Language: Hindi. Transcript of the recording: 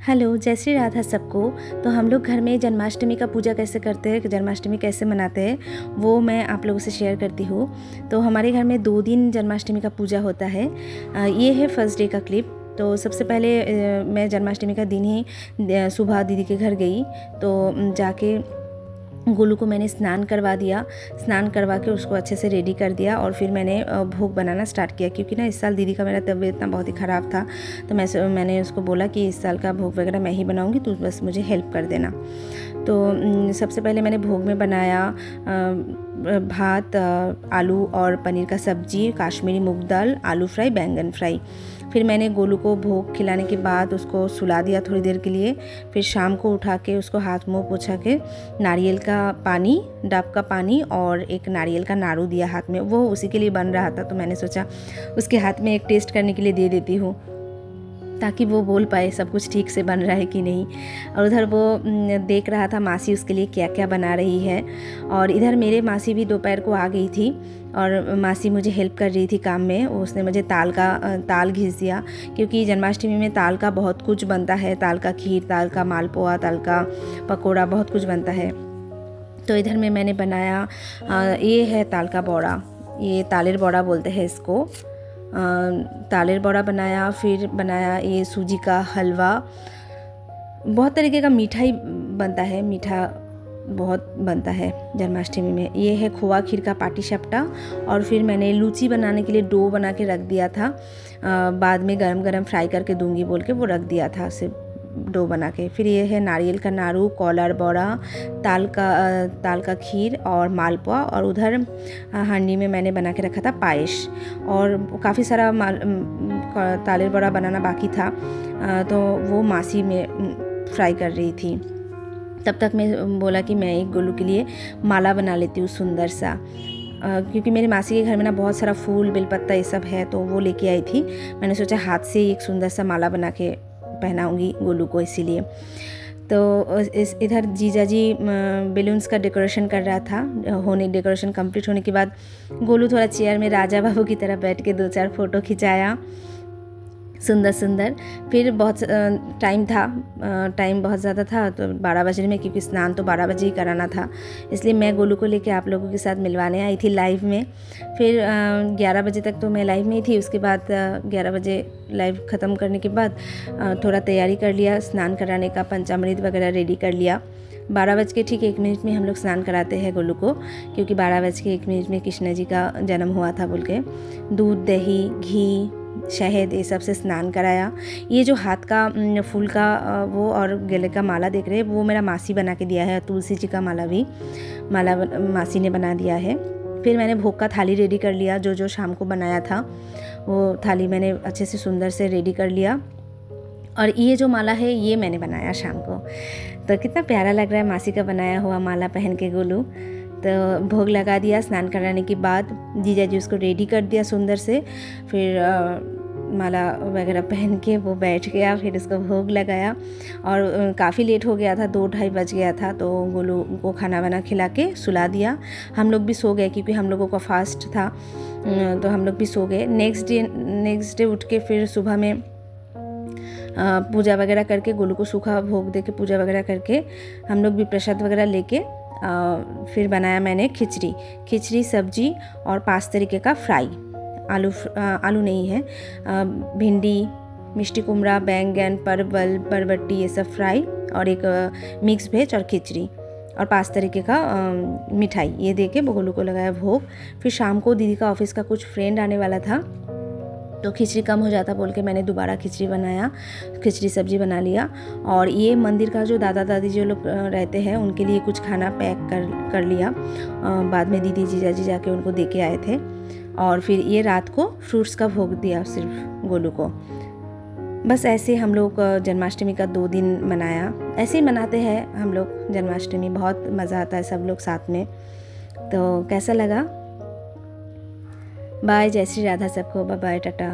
हेलो, जय श्री राधा सबको। तो हम लोग घर में जन्माष्टमी का पूजा कैसे करते हैं, जन्माष्टमी कैसे मनाते हैं, वो मैं आप लोगों से शेयर करती हूँ। तो हमारे घर में 2 दिन जन्माष्टमी का पूजा होता है। ये है फर्स्ट डे का क्लिप। तो सबसे पहले मैं जन्माष्टमी का दिन ही सुबह दीदी के घर गई। तो जाके गोलू को मैंने स्नान करवा दिया। स्नान करवा के उसको अच्छे से रेडी कर दिया और फिर मैंने भोग बनाना स्टार्ट किया, क्योंकि ना इस साल दीदी का मेरा तबीयत इतना बहुत ही ख़राब था। तो मैंने उसको बोला कि इस साल का भोग वगैरह मैं ही बनाऊंगी, तू बस मुझे हेल्प कर देना। तो सबसे पहले मैंने भोग में बनाया भात, आलू और पनीर का सब्जी, काश्मीरी मूंग दाल, आलू फ्राई, बैंगन फ्राई। फिर मैंने गोलू को भोग खिलाने के बाद उसको सुला दिया थोड़ी देर के लिए। फिर शाम को उठा के उसको हाथ मुंह पोंछा के नारियल का पानी, डब का पानी और एक नारियल का नाड़ू दिया हाथ में। वो उसी के लिए बन रहा था, तो मैंने सोचा उसके हाथ में एक टेस्ट करने के लिए दे देती हूँ, ताकि वो बोल पाए सब कुछ ठीक से बन रहा है कि नहीं। और उधर वो देख रहा था मासी उसके लिए क्या क्या बना रही है। और इधर मेरे मासी भी दोपहर को आ गई थी और मासी मुझे हेल्प कर रही थी काम में। उसने मुझे ताल घिस दिया, क्योंकि जन्माष्टमी में ताल का बहुत कुछ बनता है। ताल का खीर, ताल का मालपुआ, ताल का पकौड़ा, बहुत कुछ बनता है। तो इधर में मैंने बनाया ये है ताल का बौड़ा, ये तालेर बौड़ा बोलते हैं इसको। तालेर बौड़ा बनाया। फिर बनाया ये सूजी का हलवा। बहुत तरीके का मिठाई बनता है, मीठा बहुत बनता है जन्माष्टमी में। ये है खोआ खीर का पाटी शपटा। और फिर मैंने लूची बनाने के लिए डो बना के रख दिया था, बाद में गरम गरम फ्राई करके दूंगी बोल के वो रख दिया था सिर्फ डो बना के। फिर ये है नारियल का नाड़ू, कॉलर बौड़ा, ताल का खीर और मालपुआ। और उधर हांडी में मैंने बना के रखा था पायस। और काफ़ी सारा तालेर बौड़ा बनाना बाकी था, तो वो मासी में फ्राई कर रही थी। तब तक मैं बोला कि मैं एक गोलू के लिए माला बना लेती हूँ सुंदर सा, क्योंकि मेरे मासी के घर में ना बहुत सारा फूल, बेलपत्ता ये सब है, तो वो लेके आई थी। मैंने सोचा हाथ से एक सुंदर सा माला बना के पहनाऊंगी गोलू को, इसीलिए। तो इधर जीजा जी बेलून्स का डेकोरेशन कर रहा था। डेकोरेशन कंप्लीट होने के बाद गोलू थोड़ा चेयर में राजा बाबू की तरह बैठ के 2-4 फ़ोटो खिंचाया, सुंदर सुंदर। फिर बहुत टाइम बहुत ज़्यादा था, तो 12 बजे में, क्योंकि स्नान तो 12 बजे ही कराना था, इसलिए मैं गोलू को लेके आप लोगों के साथ मिलवाने आई थी लाइव में। फिर 11 बजे तक तो मैं लाइव में ही थी। उसके बाद 11 बजे लाइव ख़त्म करने के बाद थोड़ा तैयारी कर लिया स्नान कराने का, पंचामृत वगैरह रेडी कर लिया। 12 बज के ठीक 1 मिनट में हम लोग स्नान कराते हैं गोलू को, क्योंकि 12 बज के 1 मिनट में कृष्ण जी का जन्म हुआ था बोल के। दूध, दही, घी, शहद ये सब से स्नान कराया। ये जो हाथ का फूल का वो और गले का माला देख रहे हैं, वो मेरा मासी बना के दिया है। तुलसी जी का माला भी मासी ने बना दिया है। फिर मैंने भोग का थाली रेडी कर लिया, जो शाम को बनाया था वो थाली मैंने अच्छे से सुंदर से रेडी कर लिया। और ये जो माला है ये मैंने बनाया शाम को। तो कितना प्यारा लग रहा है मासी का बनाया हुआ माला पहन के गोलू। तो भोग लगा दिया। स्नान कराने के बाद जीजा जी उसको रेडी कर दिया सुंदर से। फिर माला वगैरह पहन के वो बैठ गया, फिर उसको भोग लगाया। और काफ़ी लेट हो गया था, 2-2:30 बज गया था। तो गोलू को खाना वाना खिला के सुला दिया। हम लोग भी सो गए, क्योंकि हम लोगों का फास्ट था, तो हम लोग भी सो गए। नेक्स्ट डे उठ के फिर सुबह में पूजा वगैरह करके, गोलू को सूखा भोग दे के पूजा वगैरह करके हम लोग भी प्रसाद वगैरह लेके फिर बनाया मैंने खिचड़ी, सब्जी और 5 तरीके का फ्राई। आलू नहीं है, भिंडी, मिष्टी कुमड़ा, बैंगन, परवल, बरबट्टी, ये सब फ्राई, और एक मिक्स वेज और खिचड़ी और 5 तरीके का मिठाई, ये दे के गोलू को लगाया भोग। फिर शाम को दीदी का ऑफिस का कुछ फ्रेंड आने वाला था, तो खिचड़ी कम हो जाता बोल के मैंने दोबारा खिचड़ी सब्जी बना लिया। और ये मंदिर का जो दादा दादी जो लोग रहते हैं उनके लिए कुछ खाना पैक कर लिया। बाद में दीदी जीजा जी जाके उनको दे के आए थे। और फिर ये रात को फ्रूट्स का भोग दिया सिर्फ गोलू को। बस ऐसे हम लोग जन्माष्टमी का 2 दिन मनाया। ऐसे ही मनाते हैं हम लोग जन्माष्टमी, बहुत मज़ा आता है सब लोग साथ में। तो कैसा लगा? बाय, जय श्री राधा सबको, बाय बाय, टाटा।